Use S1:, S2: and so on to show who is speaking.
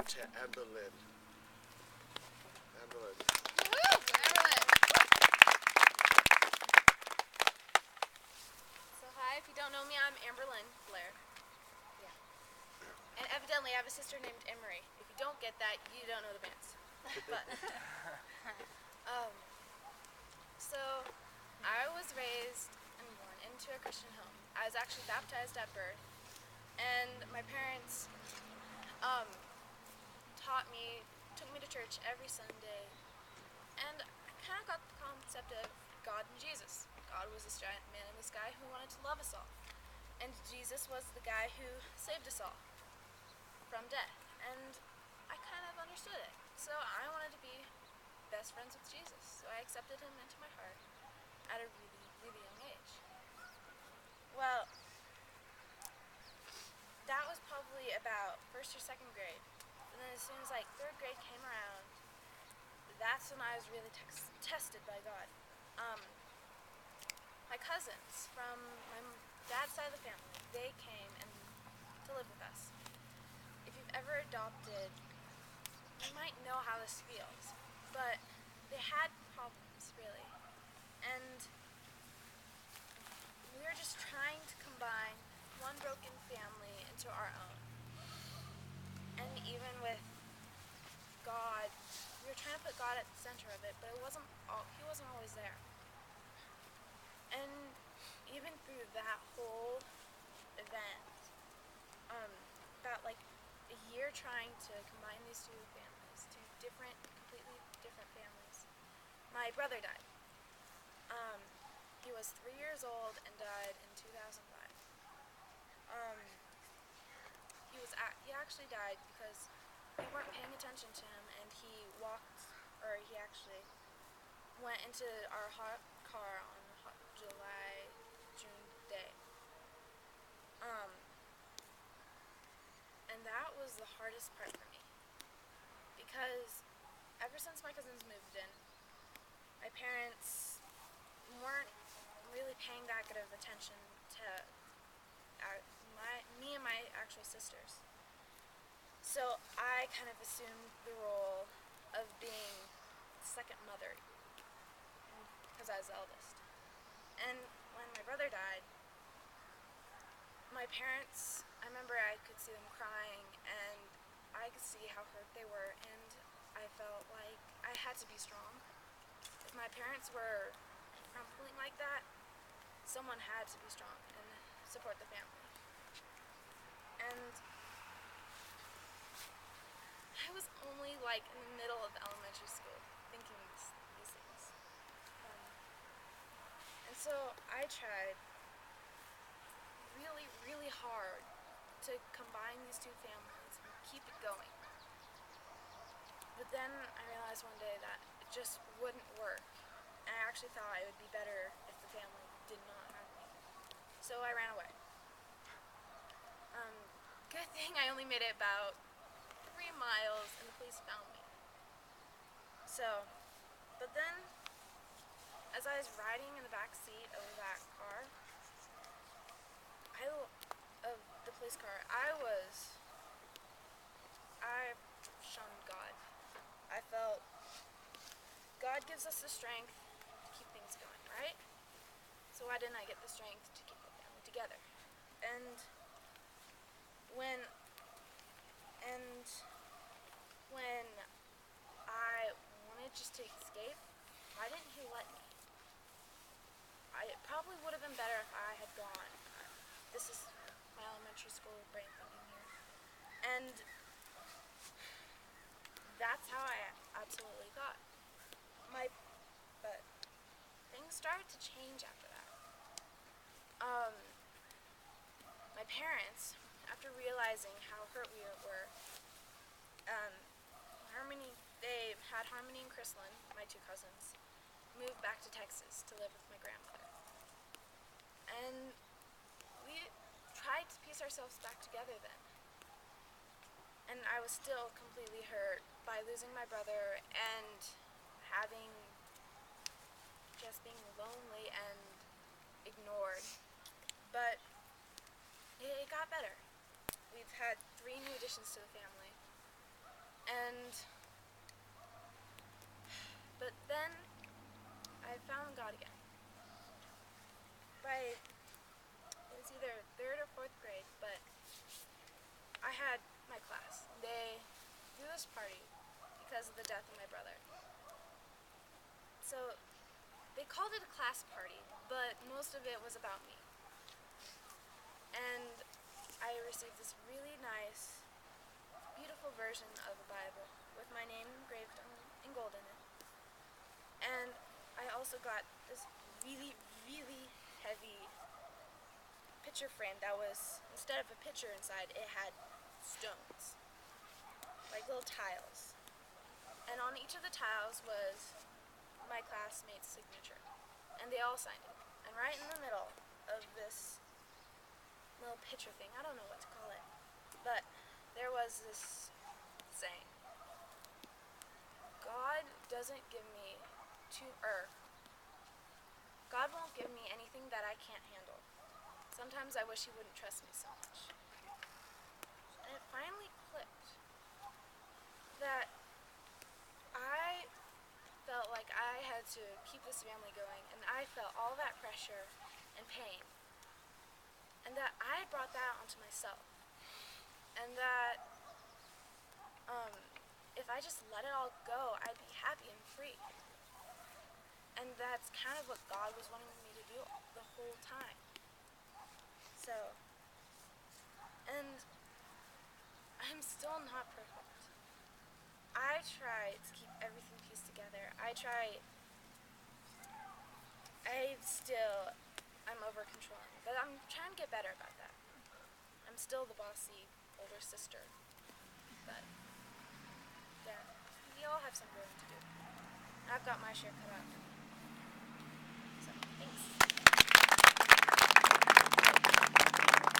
S1: to Amberlin. Amberlin.
S2: Woohoo! Amberlin. So hi, if you don't know me, I'm Amberlin Blair. Yeah. And evidently I have a sister named Emery. If you don't get that, you don't know the bands. But so I was raised and born into a Christian home. I was actually baptized at birth, and my parents took me to church every Sunday, and I kind of got the concept of God and Jesus. God was this giant man in the sky who wanted to love us all, and Jesus was the guy who saved us all from death, and I kind of understood it. So I wanted to be best friends with Jesus, so I accepted him into my heart at a really, really young age. Well, that was probably about first or second grade. And then as soon as third grade came around, that's when I was really tested by God. My cousins from my dad's side of the family, they came to live with us. If you've ever adopted, you might know how this feels, but they had problems, really. And we were just trying to combine one broken family into our own. And even with God, we were trying to put God at the center of it, but he wasn't always there. And even through that whole event, about a year trying to combine these two families, completely different families, my brother died. He was 3 years old and died in 2005. He actually died because we weren't paying attention to him, and he actually went into our hot car on a hot June day. And that was the hardest part for me, because ever since my cousins moved in, my parents weren't really paying that good of attention to me and my actual sisters. So I kind of assumed the role of being second mother, because I was the eldest. And when my brother died, my parents, I remember I could see them crying, and I could see how hurt they were, and I felt like I had to be strong. If my parents were crumbling like that, someone had to be strong and support the family. And I was only in the middle of elementary school thinking these things. And so I tried really, really hard to combine these two families and keep it going. But then I realized one day that it just wouldn't work. And I actually thought it would be better if the family did not have me. So I ran away. Good thing I only made it about 3 miles and the police found me. But then, as I was riding in the back seat of that car, of the police car, I shunned God. I felt God gives us the strength to keep things going, right? So why didn't I get the strength to keep the family together? And when I wanted just to escape, why didn't he let me? It probably would have been better if I had gone. This is my elementary school brain thumping here. And that's how I absolutely thought. But things started to change after that. My parents, after realizing how hurt we were, Harmony and Chrislyn, my two cousins, moved back to Texas to live with my grandmother. And we tried to piece ourselves back together then. And I was still completely hurt by losing my brother and being lonely and ignored. But it got better. We've had 3 new additions to the family. found God again. It was either 3rd or 4th grade, but I had my class. They threw this party because of the death of my brother. So they called it a class party, but most of it was about me. And I received this really nice, beautiful version of the Bible with my name engraved in gold in it. And I also got this really, really heavy picture frame that was, instead of a picture inside, it had stones, like little tiles. And on each of the tiles was my classmate's signature. And they all signed it. And right in the middle of this little picture thing, I don't know what to call it, but there was this saying, God doesn't give me God won't give me anything that I can't handle. Sometimes I wish he wouldn't trust me so much. And it finally clicked that I felt like I had to keep this family going, and I felt all that pressure and pain, and that I had brought that onto myself, and that if I just let it all go, I'd be happy and free. And that's kind of what God was wanting me to do the whole time. So, and I'm still not perfect. I try to keep everything pieced together. I'm over controlling, but I'm trying to get better about that. I'm still the bossy older sister, but yeah, we all have some growing to do. I've got my share cut out for me.